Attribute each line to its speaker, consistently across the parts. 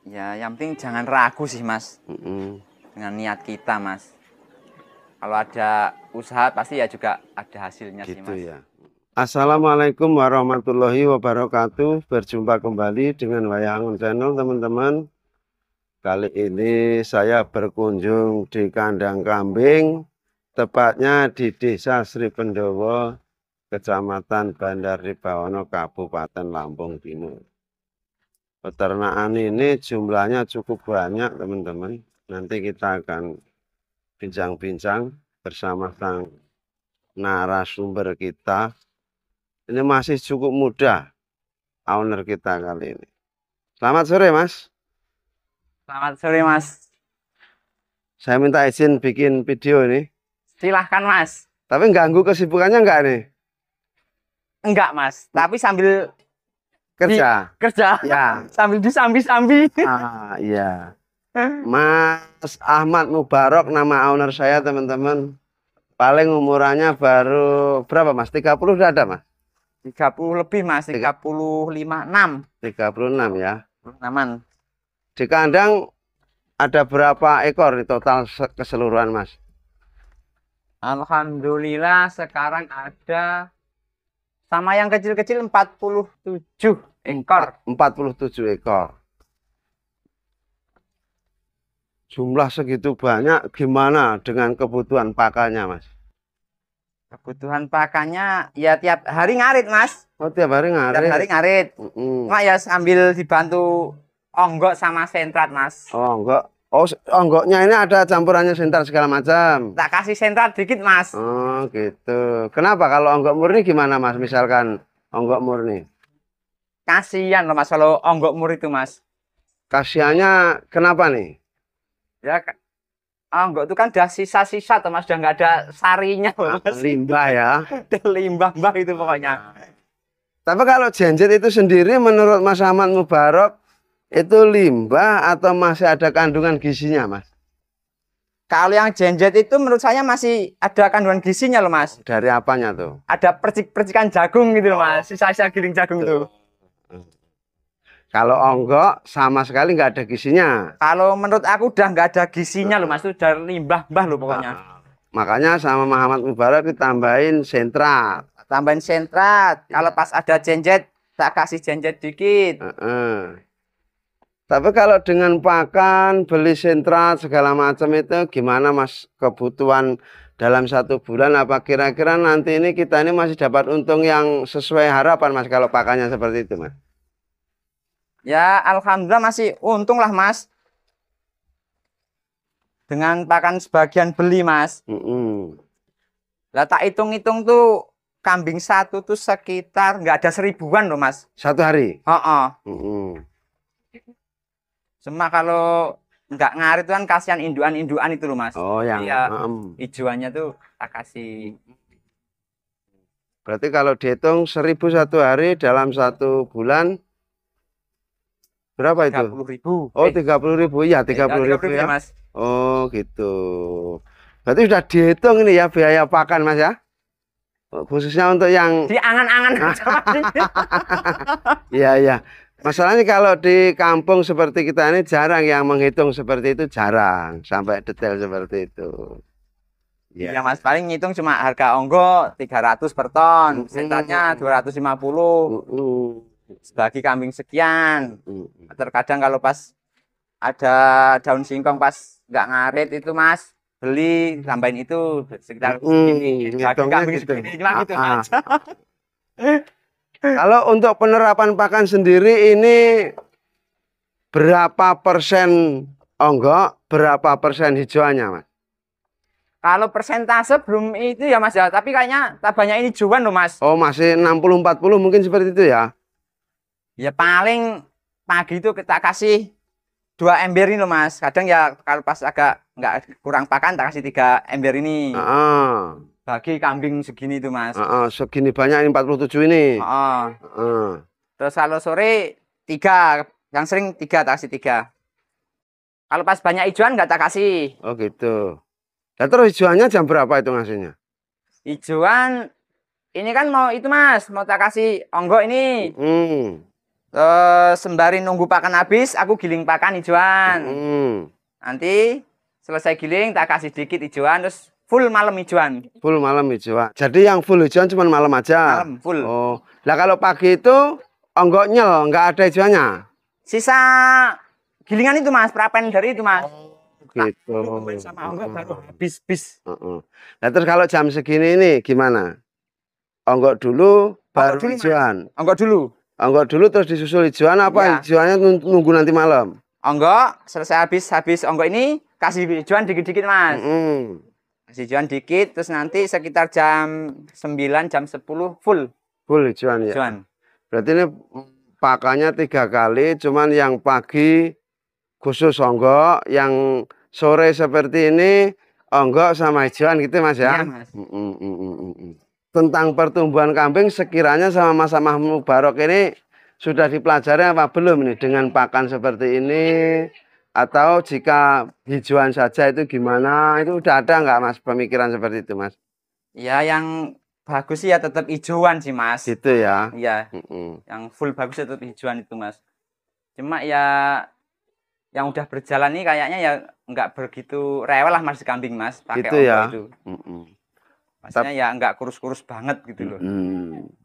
Speaker 1: Ya, yang penting jangan ragu sih, Mas. Dengan niat kita, Mas. Kalau ada usaha pasti ya juga ada hasilnya
Speaker 2: Gitu
Speaker 1: sih, Mas.
Speaker 2: ya. Assalamualaikum warahmatullahi wabarakatuh. Berjumpa kembali dengan Wayangun Channel, teman-teman. Kali ini saya berkunjung di kandang kambing, tepatnya di Desa Sri Pendowo, Kecamatan Bandar Ribawono, Kabupaten Lampung Timur. Peternakan ini jumlahnya cukup banyak, teman-teman. Nanti kita akan bincang-bincang bersama sang narasumber kita. Ini masih cukup muda owner kita kali ini. Selamat sore, Mas.
Speaker 1: Selamat sore, Mas.
Speaker 2: Saya minta izin bikin video ini.
Speaker 1: Silahkan, Mas.
Speaker 2: Tapi ganggu kesibukannya enggak nih?
Speaker 1: Enggak, Mas. Tapi sambil
Speaker 2: Kerja.
Speaker 1: kerja.
Speaker 2: Ya.
Speaker 1: Sambil disambi-sambi.
Speaker 2: Ah, iya. Mas Ahmad Mubarok nama owner saya, teman-teman. Paling umurannya baru berapa, Mas? 30 udah ada, Mas?
Speaker 1: 30 lebih, Mas. 35, 6.
Speaker 2: 36 ya.
Speaker 1: 6-an.
Speaker 2: Di kandang ada berapa ekor nih total keseluruhan, Mas?
Speaker 1: Alhamdulillah sekarang ada sama yang kecil-kecil 47 ekor.
Speaker 2: 47 ekor. Jumlah segitu banyak, gimana dengan kebutuhan pakannya, Mas?
Speaker 1: Kebutuhan pakannya ya tiap hari ngarit, Mas.
Speaker 2: Oh, tiap hari ngarit?
Speaker 1: Tiap hari ngarit. Cuma ya sambil dibantu onggok sama sentrat, Mas.
Speaker 2: Oh, enggak. Oh, onggoknya ini ada campurannya sentrat segala macam.
Speaker 1: Tak kasih sentrat dikit, Mas.
Speaker 2: Oh, gitu. Kenapa kalau onggok murni gimana, Mas? Misalkan onggok murni.
Speaker 1: Kasihan loh, Mas, kalau onggok mur itu, Mas.
Speaker 2: Kasihannya kenapa nih?
Speaker 1: Ya, onggok itu kan udah sisa-sisa tuh, Mas. Udah nggak ada sarinya loh, Mas.
Speaker 2: Limbah ya.
Speaker 1: Udah limbah-mbah itu pokoknya.
Speaker 2: Tapi kalau genjet itu sendiri menurut Mas Ahmad Mubarok itu limbah atau masih ada kandungan gizinya, Mas?
Speaker 1: Kalau yang genjet itu menurut saya masih ada kandungan gizinya loh, Mas.
Speaker 2: Dari apanya tuh?
Speaker 1: Ada percikan jagung gitu loh, Mas. Sisa-sisa giling jagung tuh.
Speaker 2: Kalau onggok sama sekali nggak ada gizinya.
Speaker 1: Kalau menurut aku udah nggak ada gizinya loh, Mas. Itu udah limbah-mbah loh pokoknya.
Speaker 2: Makanya sama Muhammad Mubarak ditambahin sentrat.
Speaker 1: Tambahin sentrat. Kalau pas ada genjet, tak kasih genjet dikit.
Speaker 2: Tapi kalau dengan pakan, beli sentrat segala macam itu gimana, Mas? Kebutuhan dalam 1 bulan apa kira-kira nanti ini kita ini masih dapat untung yang sesuai harapan, Mas, kalau pakannya seperti itu, Mas?
Speaker 1: Ya, alhamdulillah masih untung lah, Mas. Dengan pakan sebagian beli, Mas. Lah tak hitung-hitung tuh kambing satu tuh sekitar nggak ada 1000-an loh, Mas.
Speaker 2: Satu hari?
Speaker 1: Cuma kalau nggak ngarit tuh kan kasihan induan-induan itu loh, Mas.
Speaker 2: Oh, yang
Speaker 1: ya, hijauannya tuh tak kasih.
Speaker 2: Berarti kalau dihitung 1000 satu hari dalam 1 bulan berapa itu?
Speaker 1: 30.000.
Speaker 2: Oh, 30.000 ya, 30.000 ya,
Speaker 1: Mas.
Speaker 2: Oh, gitu. Berarti sudah dihitung ini ya biaya pakan, Mas ya? Khususnya untuk yang
Speaker 1: di angan-angan.
Speaker 2: Iya, iya. Masalahnya kalau di kampung seperti kita ini jarang yang menghitung seperti itu, jarang sampai detail seperti itu.
Speaker 1: Ya, Mas, paling ngitung cuma harga onggo 300 per ton, sentratnya 250. Sebagi kambing sekian. Terkadang kalau pas ada daun singkong pas nggak ngarit itu, Mas, beli tambahin itu sekitar segini. Bagi kambing gitu. Segini cuma gitu aja.
Speaker 2: Kalau untuk penerapan pakan sendiri ini berapa persen onggok, berapa persen hijauannya, Mas?
Speaker 1: Kalau persentase belum itu ya, Mas ya, tapi kayaknya tabanya ini hijauan loh, Mas.
Speaker 2: Oh, masih 60-40 mungkin seperti itu ya?
Speaker 1: Ya paling pagi itu kita kasih 2 ember ini loh, Mas. Kadang ya kalau pas agak nggak kurang pakan tak kasih 3 ember ini. Bagi kambing segini tuh, Mas.
Speaker 2: Segini banyak ini 47 ini.
Speaker 1: Terus kalau sore 3, yang sering 3 tak kasih 3. Kalau pas banyak hijauan nggak tak kasih.
Speaker 2: Oh gitu. Nah, terus hijauannya jam berapa itu ngasihnya?
Speaker 1: Hijauan ini kan mau itu, Mas, mau tak kasih onggok ini. Sembari nunggu pakan habis, aku giling pakan hijauan. Nanti selesai giling, tak kasih dikit hijauan, terus full malam hijauan.
Speaker 2: Full malam hijauan. Jadi yang full hijauan cuma malam aja?
Speaker 1: Malam, full.
Speaker 2: Oh, nah kalau pagi itu onggok nyel, nggak ada hijauannya?
Speaker 1: Sisa gilingan itu mas, perapen dari itu mas.
Speaker 2: Gitu.
Speaker 1: Sama onggok baru habis.
Speaker 2: Nah terus kalau jam segini ini gimana? Onggok dulu, baru hijauan?
Speaker 1: Onggok dulu.
Speaker 2: Onggok dulu terus disusul hijauan apa ya. Hijauannya nunggu nanti malam?
Speaker 1: Onggok selesai habis onggok ini kasih hijauan dikit-dikit mas. Kasih hijauan dikit terus nanti sekitar jam 9 jam 10 full
Speaker 2: hijauan ya.
Speaker 1: Hijauan.
Speaker 2: Berarti ini pakannya 3 kali, cuman yang pagi khusus onggok, yang sore seperti ini onggok sama hijauan gitu mas ya.
Speaker 1: Iya mas.
Speaker 2: Tentang pertumbuhan kambing sekiranya sama Mas Ahmad Mubarok ini sudah dipelajari apa belum nih dengan pakan seperti ini, atau jika hijauan saja itu gimana, itu udah ada nggak mas pemikiran seperti itu mas?
Speaker 1: Ya yang bagus sih ya tetap hijauan sih mas.
Speaker 2: Gitu ya.
Speaker 1: Iya. Yang full bagus tetap hijauan itu mas. Cuma ya yang udah berjalan nih kayaknya ya nggak begitu rewel lah mas kambing mas pakai
Speaker 2: gitu ya.
Speaker 1: Itu. Maksudnya ya nggak kurus-kurus banget gitu loh.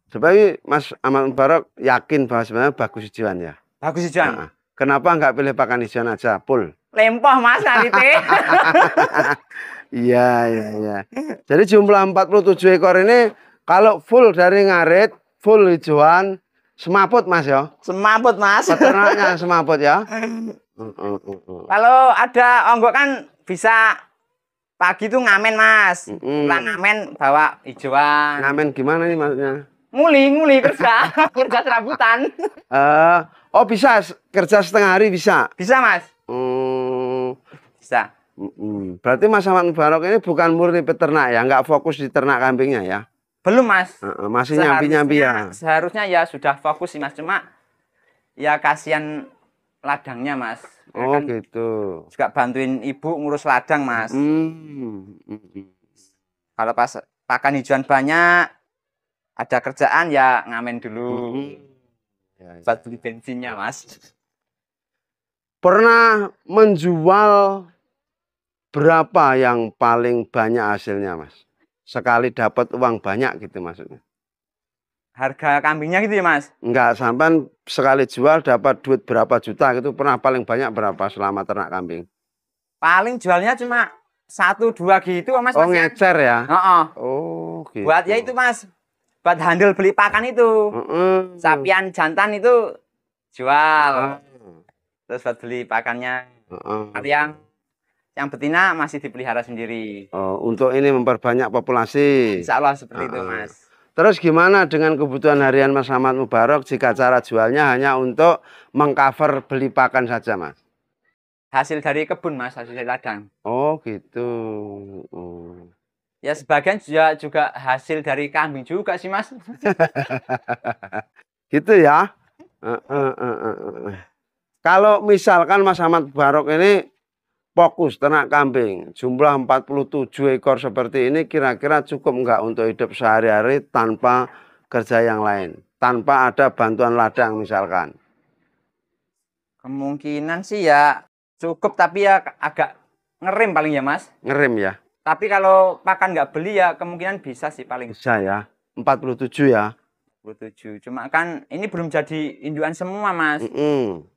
Speaker 2: Sebagai Mas Ahmad Mubarok yakin bahwa sebenarnya bagus hijauan ya?
Speaker 1: Bagus hijauan.
Speaker 2: Kenapa nggak pilih pakan hijauan aja, full?
Speaker 1: Lempoh mas Arite.
Speaker 2: Iya. Jadi jumlah 47 ekor ini kalau full dari ngarit, full hijauan, semaput mas ya?
Speaker 1: Semaput mas.
Speaker 2: Peternaknya semaput ya?
Speaker 1: Kalau ada onggok kan bisa pagi tuh ngamen mas, pulang ngamen bawa hijauan.
Speaker 2: Ngamen gimana nih maksudnya?
Speaker 1: Nguli kerja, kerja serabutan.
Speaker 2: Oh bisa kerja setengah hari bisa?
Speaker 1: Bisa mas. Bisa.
Speaker 2: Berarti Mas Ahmad Mubarok ini bukan murni peternak ya, nggak fokus di ternak kambingnya ya?
Speaker 1: Belum mas.
Speaker 2: Masih nyambi-nyambi ya?
Speaker 1: Seharusnya ya sudah fokus sih mas, cuma ya kasihan ladangnya mas.
Speaker 2: Oh kan gitu.
Speaker 1: Juga bantuin ibu ngurus ladang mas. Kalau pas pakan hijauan banyak, ada kerjaan ya ngamen dulu. Buat beli bensinnya mas.
Speaker 2: Pernah menjual berapa yang paling banyak hasilnya mas? Sekali dapat uang banyak gitu maksudnya?
Speaker 1: Harga kambingnya gitu ya mas?
Speaker 2: Enggak, sampai sekali jual dapat duit berapa juta gitu, pernah paling banyak berapa selama ternak kambing?
Speaker 1: Paling jualnya cuma 1-2 gitu mas.
Speaker 2: Oh ngecer ya?
Speaker 1: Oh gitu. Buat ya itu mas, buat handle beli pakan itu. Sapian jantan itu jual. Terus buat beli pakannya. Tapi yang betina masih dipelihara sendiri.
Speaker 2: Oh, untuk ini memperbanyak populasi.
Speaker 1: Insya Allah seperti itu mas.
Speaker 2: Terus gimana dengan kebutuhan harian Mas Ahmad Mubarok jika cara jualnya hanya untuk mengcover beli pakan saja mas?
Speaker 1: Hasil dari kebun mas, hasil dari ladang.
Speaker 2: Oh gitu.
Speaker 1: Ya sebagian juga hasil dari kambing juga sih mas.
Speaker 2: Gitu ya. Kalau misalkan Mas Ahmad Mubarok ini fokus ternak kambing, jumlah 47 ekor seperti ini kira-kira cukup enggak untuk hidup sehari-hari tanpa kerja yang lain? Tanpa ada bantuan ladang misalkan?
Speaker 1: Kemungkinan sih ya cukup, tapi ya agak ngerem paling ya mas.
Speaker 2: Ngerem ya?
Speaker 1: Tapi kalau pakan nggak beli ya kemungkinan bisa sih paling.
Speaker 2: Bisa ya? 47 ya?
Speaker 1: 47. Cuma kan ini belum jadi indukan semua mas.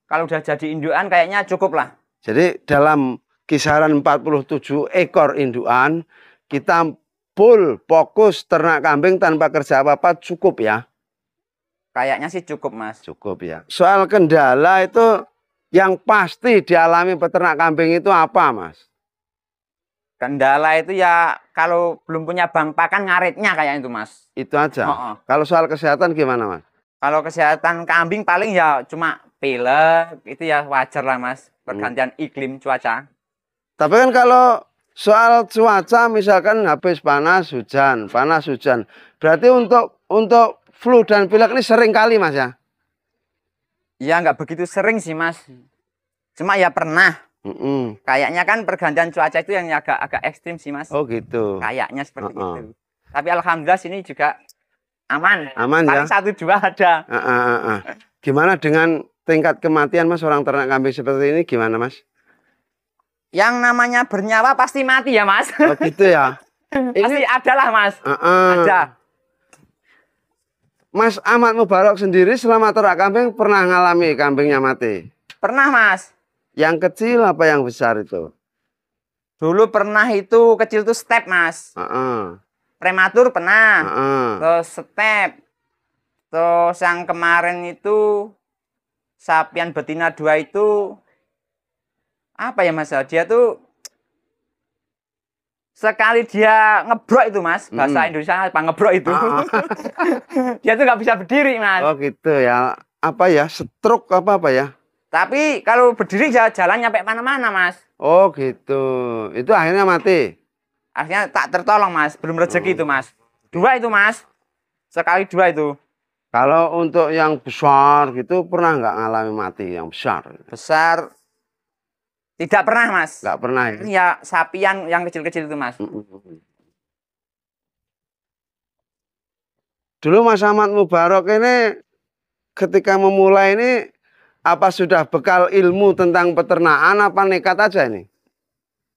Speaker 1: Kalau udah jadi indukan kayaknya cukup lah. Jadi
Speaker 2: dalam kisaran 47 ekor indukan, kita full fokus ternak kambing tanpa kerja apa-apa cukup ya?
Speaker 1: Kayaknya sih cukup mas.
Speaker 2: Cukup ya. Soal kendala itu yang pasti dialami peternak kambing itu apa mas?
Speaker 1: Kendala itu ya kalau belum punya bank pakan ngaritnya kayak itu mas.
Speaker 2: Itu aja? Kalau soal kesehatan gimana mas? Kalau
Speaker 1: kesehatan kambing paling ya cuma pilek, itu ya wajar lah mas. Pergantian iklim cuaca.
Speaker 2: Tapi kan kalau soal cuaca misalkan habis panas hujan. Berarti untuk flu dan pilek ini sering kali mas ya?
Speaker 1: Ya nggak begitu sering sih mas. Cuma ya pernah. Kayaknya kan pergantian cuaca itu yang agak ekstrim sih mas.
Speaker 2: Oh gitu.
Speaker 1: Kayaknya seperti itu. Tapi alhamdulillah sini juga aman.
Speaker 2: Aman
Speaker 1: paling
Speaker 2: ya?
Speaker 1: 1-2 ada.
Speaker 2: Gimana dengan tingkat kematian Mas orang ternak kambing seperti ini gimana Mas?
Speaker 1: Yang namanya bernyawa pasti mati ya Mas.
Speaker 2: Oh gitu ya.
Speaker 1: Pasti ada lah Mas.
Speaker 2: Ada. Mas Ahmad Mubarok sendiri selama ternak kambing pernah ngalami kambingnya mati?
Speaker 1: Pernah Mas.
Speaker 2: Yang kecil apa yang besar itu?
Speaker 1: Dulu pernah itu kecil tuh step Mas. Prematur pernah. Terus step. Terus yang kemarin itu sapian betina 2 itu apa ya Mas? Dia tuh sekali dia ngebrok itu Mas. Bahasa Indonesia apa ngebrok itu? Dia tuh nggak bisa berdiri Mas.
Speaker 2: Oh gitu ya. Apa ya? Stroke apa ya?
Speaker 1: Tapi kalau berdiri jalan nyampe mana-mana Mas.
Speaker 2: Oh gitu. Itu akhirnya mati.
Speaker 1: Akhirnya tak tertolong Mas. Belum rezeki itu Mas. 2 itu Mas. Sekali 2 itu.
Speaker 2: Kalau untuk yang besar gitu pernah nggak ngalami mati yang besar?
Speaker 1: Besar tidak pernah Mas.
Speaker 2: Nggak pernah ya?
Speaker 1: Ya sapian yang kecil-kecil itu Mas.
Speaker 2: Dulu Mas Ahmad Mubarok ini ketika memulai ini apa sudah bekal ilmu tentang peternakan apa nekat aja ini?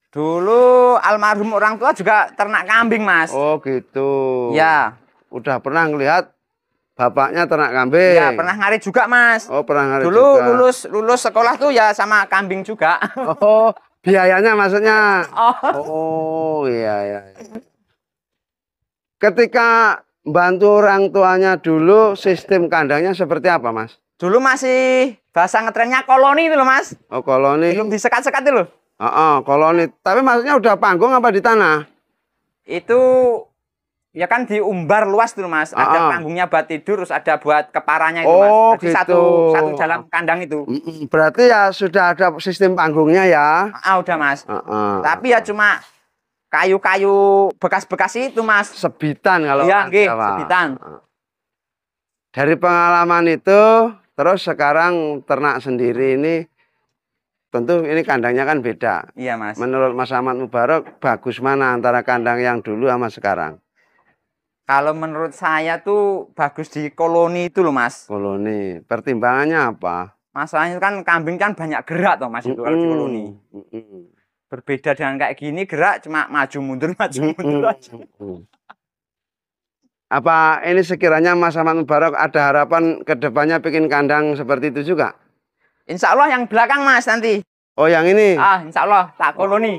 Speaker 1: Dulu almarhum orang tua juga ternak kambing Mas.
Speaker 2: Oh gitu.
Speaker 1: Ya.
Speaker 2: Udah pernah ngelihat bapaknya ternak kambing?
Speaker 1: Ya, pernah ngarit juga, Mas.
Speaker 2: Oh, pernah ngarit
Speaker 1: dulu
Speaker 2: juga.
Speaker 1: lulus sekolah tuh ya sama kambing juga.
Speaker 2: Oh, biayanya maksudnya?
Speaker 1: Oh,
Speaker 2: iya. Ketika bantu orang tuanya dulu, sistem kandangnya seperti apa, Mas?
Speaker 1: Dulu masih bahasa ngetrennya koloni itu loh, Mas.
Speaker 2: Oh, koloni.
Speaker 1: Belum disekat-sekat itu loh.
Speaker 2: Koloni. Tapi maksudnya udah panggung apa di tanah?
Speaker 1: Itu ya kan diumbar luas tuh Mas. Ada panggungnya buat tidur, terus ada buat keparanya itu Mas. Jadi
Speaker 2: gitu.
Speaker 1: satu dalam kandang itu.
Speaker 2: Berarti ya sudah ada sistem panggungnya ya?
Speaker 1: Udah Mas. Tapi ya cuma kayu-kayu bekas-bekas itu Mas.
Speaker 2: Sebitan kalau
Speaker 1: iya, sebitan.
Speaker 2: Dari pengalaman itu, terus sekarang ternak sendiri ini, tentu ini kandangnya kan beda.
Speaker 1: Iya Mas.
Speaker 2: Menurut Mas Ahmad Mubarok, bagus mana antara kandang yang dulu sama sekarang?
Speaker 1: Kalau menurut saya tuh bagus di koloni itu loh Mas.
Speaker 2: Koloni. Pertimbangannya apa?
Speaker 1: Masalahnya kan kambing kan banyak gerak toh Mas itu kalau di koloni. Berbeda dengan kayak gini gerak cuma maju mundur aja.
Speaker 2: Apa ini sekiranya Mas Ahmad Mubarok ada harapan ke depannya bikin kandang seperti itu juga?
Speaker 1: Insya Allah yang belakang Mas nanti.
Speaker 2: Oh yang ini?
Speaker 1: Insya Allah tak koloni.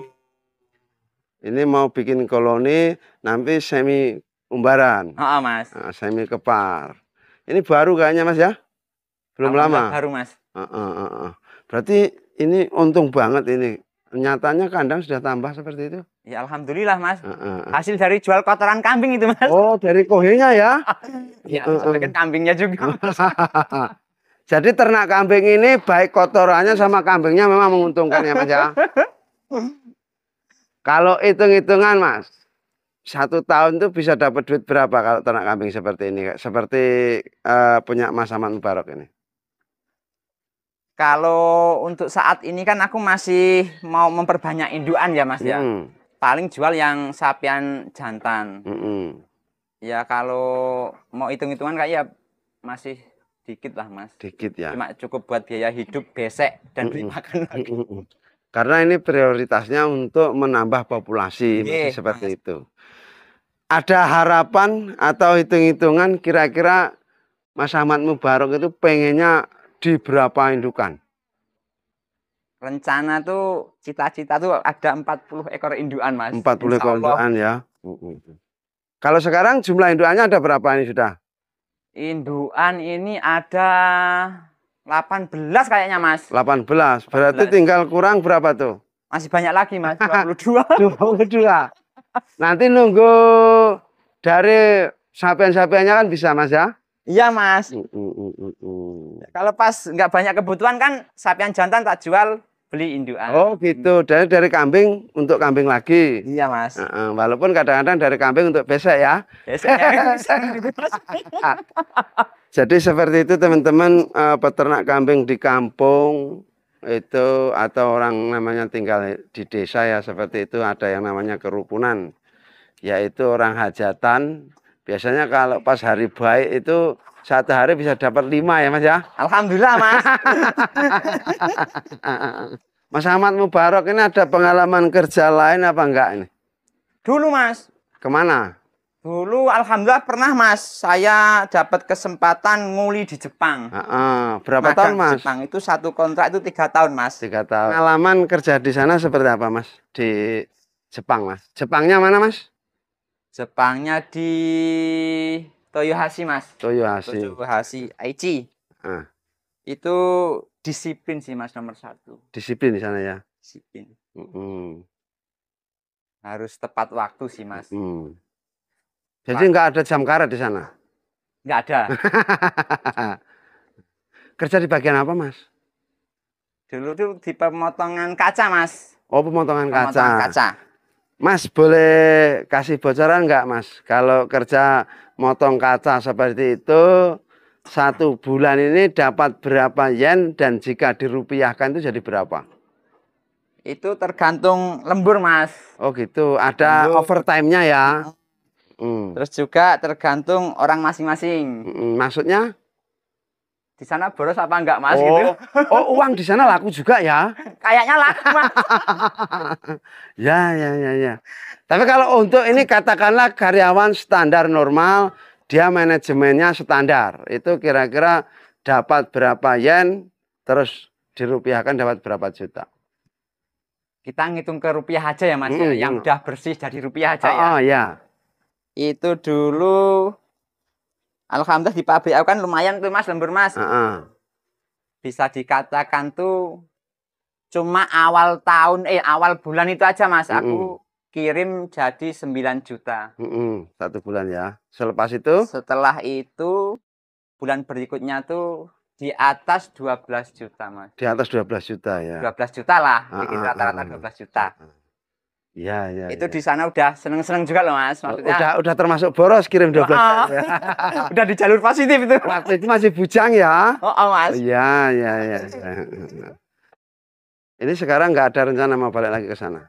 Speaker 2: Ini mau bikin koloni nanti semi umbaran.
Speaker 1: Mas.
Speaker 2: Semi kepar. Ini baru kayaknya Mas ya? Belum lama?
Speaker 1: Baru Mas.
Speaker 2: Berarti ini untung banget ini. Nyatanya kandang sudah tambah seperti itu?
Speaker 1: Ya Alhamdulillah Mas. Hasil dari jual kotoran kambing itu Mas.
Speaker 2: Oh dari kohenya ya?
Speaker 1: Ya sebagian kambingnya juga.
Speaker 2: Jadi ternak kambing ini baik kotorannya sama kambingnya memang menguntungkan ya Mas ya? Kalau hitung-hitungan Mas, 1 tahun itu bisa dapat duit berapa kalau ternak kambing seperti ini? Seperti punya Mas Ahmad Mubarok ini.
Speaker 1: Kalau untuk saat ini kan aku masih mau memperbanyak indukan ya Mas ya. Paling jual yang sapian jantan. Ya kalau mau hitung-hitungan kayak masih dikit lah Mas. Dikit ya. Cuma cukup buat biaya hidup, besek, dan beli makan lagi.
Speaker 2: Karena ini prioritasnya untuk menambah populasi seperti Mas. Itu. Ada harapan atau hitung-hitungan kira-kira Mas Ahmad Mubarok itu pengennya di berapa indukan?
Speaker 1: Rencana tuh cita-cita tuh ada 40 ekor indukan Mas.
Speaker 2: 40 ekor indukan ya. Kalau sekarang jumlah indukannya ada berapa ini sudah? Indukan
Speaker 1: ini ada 18 kayaknya Mas.
Speaker 2: 18. Berarti tinggal kurang berapa tuh?
Speaker 1: Masih banyak lagi Mas, 22.
Speaker 2: 22. Nanti nunggu dari sapian-sapiannya kan bisa Mas ya?
Speaker 1: Iya Mas. Kalau pas nggak banyak kebutuhan kan sapian jantan tak jual, beli indukan.
Speaker 2: Oh gitu, dari kambing untuk kambing lagi.
Speaker 1: Iya Mas.
Speaker 2: Walaupun kadang-kadang dari kambing untuk besek ya.
Speaker 1: Besek.
Speaker 2: Jadi seperti itu teman-teman, peternak kambing di kampung itu atau orang namanya tinggal di desa ya seperti itu ada yang namanya kerukunan, yaitu orang hajatan Biasanya kalau pas hari baik itu satu hari bisa dapat 5 ya Mas ya.
Speaker 1: Alhamdulillah Mas.
Speaker 2: Mas Ahmad Mubarok ini ada pengalaman kerja lain apa enggak ini?
Speaker 1: Dulu Mas.
Speaker 2: Kemana?
Speaker 1: Dulu alhamdulillah pernah Mas, saya dapat kesempatan nguli di Jepang.
Speaker 2: Berapa tahun Mas?
Speaker 1: Jepang itu satu kontrak itu 3 tahun Mas.
Speaker 2: 3 tahun. Pengalaman kerja di sana seperti apa Mas? Di Jepang Mas. Jepangnya mana Mas?
Speaker 1: Jepangnya di Toyohashi Mas. Toyohashi Aichi. Itu disiplin sih Mas nomor 1.
Speaker 2: Disiplin di sana ya.
Speaker 1: Disiplin. Harus tepat waktu sih Mas.
Speaker 2: Jadi nggak ada jam karet di sana?
Speaker 1: Nggak ada.
Speaker 2: Kerja di bagian apa Mas?
Speaker 1: Dulu tuh di pemotongan kaca Mas.
Speaker 2: Oh, pemotongan kaca.
Speaker 1: Pemotongan kaca.
Speaker 2: Mas boleh kasih bocoran nggak Mas? Kalau kerja motong kaca seperti itu 1 bulan ini dapat berapa yen dan jika dirupiahkan itu jadi berapa?
Speaker 1: Itu tergantung lembur Mas.
Speaker 2: Oh gitu, ada overtime-nya ya.
Speaker 1: Terus juga tergantung orang masing-masing.
Speaker 2: Maksudnya?
Speaker 1: Di sana boros apa enggak Mas gitu?
Speaker 2: Oh, uang di sana laku juga ya?
Speaker 1: Kayaknya laku Mas.
Speaker 2: Ya. Tapi kalau untuk ini katakanlah karyawan standar normal, dia manajemennya standar. Itu kira-kira dapat berapa yen, terus dirupiahkan dapat berapa juta?
Speaker 1: Kita ngitung ke rupiah aja ya Mas, yang udah bersih jadi rupiah aja ya.
Speaker 2: Oh ya.
Speaker 1: Itu dulu alhamdulillah di pabrik aku kan lumayan tuh Mas, lembur Mas. Bisa dikatakan tuh cuma awal bulan itu aja Mas, aku kirim jadi 9 juta.
Speaker 2: 1 bulan ya. Selepas itu?
Speaker 1: Setelah itu bulan berikutnya tuh di atas 12 juta Mas.
Speaker 2: Di atas 12 juta ya.
Speaker 1: 12 juta lah, bikin rata-rata 12 juta.
Speaker 2: Iya.
Speaker 1: Itu di sana udah seneng-seneng juga loh Mas. Maksudnya
Speaker 2: udah termasuk boros kirim 12 juta. Ya.
Speaker 1: Udah di jalur positif itu.
Speaker 2: Waktu itu masih bujang ya.
Speaker 1: Mas.
Speaker 2: Iya. Ini sekarang nggak ada rencana mau balik lagi ke sana?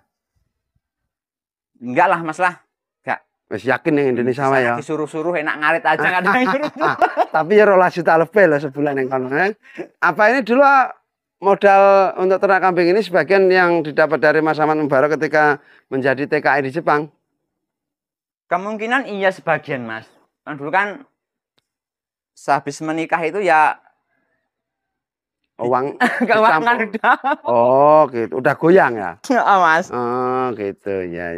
Speaker 1: Enggak lah Mas lah. Enggak.
Speaker 2: Wes yakin yang Indonesia mah ya.
Speaker 1: Disuruh-suruh enak ngarit aja nggak ada yang suruh.
Speaker 2: Tapi ya 12 juta lebih lah sebulan yang kono. Apa ini dulu modal untuk ternak kambing ini sebagian yang didapat dari Mas Ahmad Mubarok ketika menjadi TKI di Jepang?
Speaker 1: Kemungkinan iya sebagian Mas. Kan dulu kan sehabis menikah itu ya
Speaker 2: uang
Speaker 1: keuangan udah.
Speaker 2: Oh gitu, udah goyang ya?
Speaker 1: Mas.
Speaker 2: Oh gitu, ya.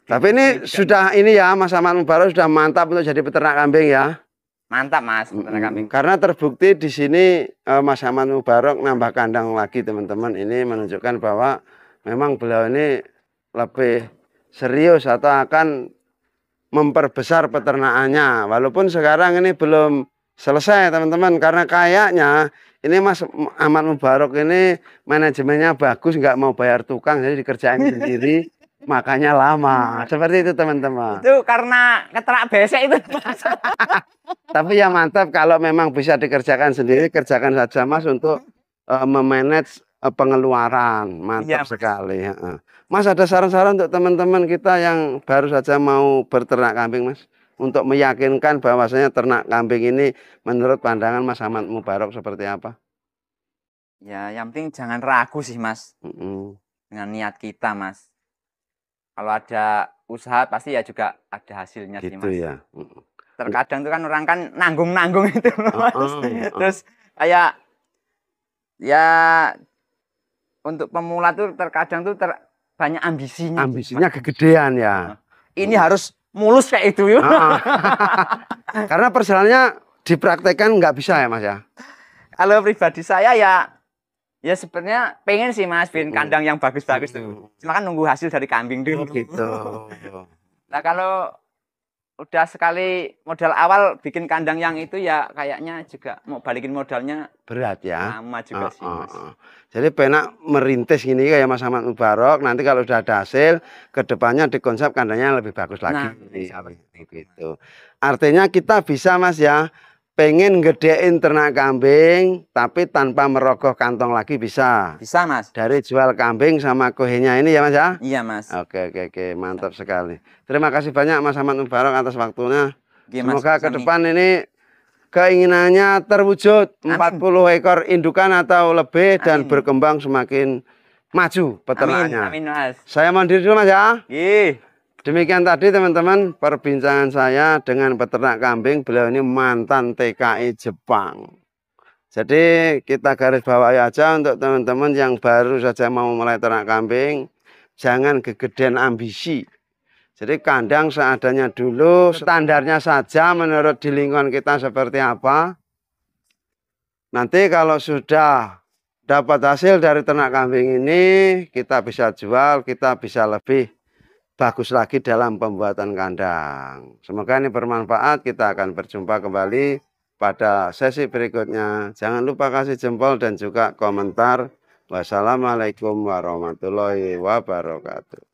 Speaker 2: Tapi ini sudah ini ya, Mas Ahmad Mubarok sudah mantap untuk jadi peternak kambing ya?
Speaker 1: Mantap Mas, peternak kambing.
Speaker 2: Karena terbukti di sini Mas Ahmad Mubarok nambah kandang lagi teman-teman. Ini menunjukkan bahwa memang beliau ini lebih serius atau akan memperbesar peternakannya. Walaupun sekarang ini belum selesai teman-teman. Karena kayaknya ini Mas Ahmad Mubarok ini manajemennya bagus, nggak mau bayar tukang, jadi dikerjain sendiri. Makanya lama. Seperti itu teman-teman.
Speaker 1: Itu karena keterak besek itu Mas.
Speaker 2: Tapi ya mantap kalau memang bisa dikerjakan sendiri, kerjakan saja Mas untuk memanage pengeluaran. Mantap sekali. Mas ada saran-saran untuk teman-teman kita yang baru saja mau berternak kambing Mas? Untuk meyakinkan bahwasanya ternak kambing ini menurut pandangan Mas Ahmad Mubarok seperti apa?
Speaker 1: Ya yang penting jangan ragu sih Mas. Dengan niat kita Mas. Kalau ada usaha pasti ya juga ada hasilnya
Speaker 2: gitu
Speaker 1: sih Mas.
Speaker 2: Ya.
Speaker 1: Terkadang tuh kan orang kan nanggung-nanggung itu Mas. Terus kayak ya untuk pemula tuh terkadang tuh banyak ambisinya.
Speaker 2: Ambisinya kegedean ya.
Speaker 1: Ini harus mulus kayak itu.
Speaker 2: Karena perjalanannya dipraktekkan nggak bisa ya Mas ya.
Speaker 1: Kalau pribadi saya ya sebenarnya pengen sih Mas bikin kandang yang bagus-bagus tuh. Cuma kan nunggu hasil dari kambing dulu.
Speaker 2: Gitu.
Speaker 1: Nah kalau udah sekali modal awal bikin kandang yang itu ya kayaknya juga mau balikin modalnya
Speaker 2: berat ya.
Speaker 1: Lama juga sih Mas.
Speaker 2: Jadi penak merintis gini kayak Mas Ahmad Mubarok. Nanti kalau udah ada hasil, kedepannya dikonsep kandangnya lebih bagus lagi.
Speaker 1: Nah,
Speaker 2: gitu. Artinya kita bisa Mas ya pengen gedein ternak kambing tapi tanpa merogoh kantong lagi bisa.
Speaker 1: Bisa, Mas.
Speaker 2: Dari jual kambing sama kohenya ini ya, Mas ya?
Speaker 1: Iya, Mas.
Speaker 2: Oke, mantap sekali. Terima kasih banyak Mas Ahmad Mubarok atas waktunya.
Speaker 1: Oke, Mas,
Speaker 2: semoga ke depan ini keinginannya terwujud. Amin. 40 ekor indukan atau lebih. Amin. Dan berkembang semakin maju peternaknya.
Speaker 1: Amin, Mas.
Speaker 2: Saya mandiri dulu, Mas ya.
Speaker 1: Iya.
Speaker 2: Demikian tadi teman-teman perbincangan saya dengan peternak kambing. Beliau ini mantan TKI Jepang. Jadi kita garis bawahi aja untuk teman-teman yang baru saja mau mulai ternak kambing. Jangan kegedean ambisi. Jadi kandang seadanya dulu, standarnya saja menurut di lingkungan kita seperti apa. Nanti kalau sudah dapat hasil dari ternak kambing ini, kita bisa jual, kita bisa lebih bagus lagi dalam pembuatan kandang. Semoga ini bermanfaat. Kita akan berjumpa kembali pada sesi berikutnya. Jangan lupa kasih jempol dan juga komentar. Wassalamualaikum warahmatullahi wabarakatuh.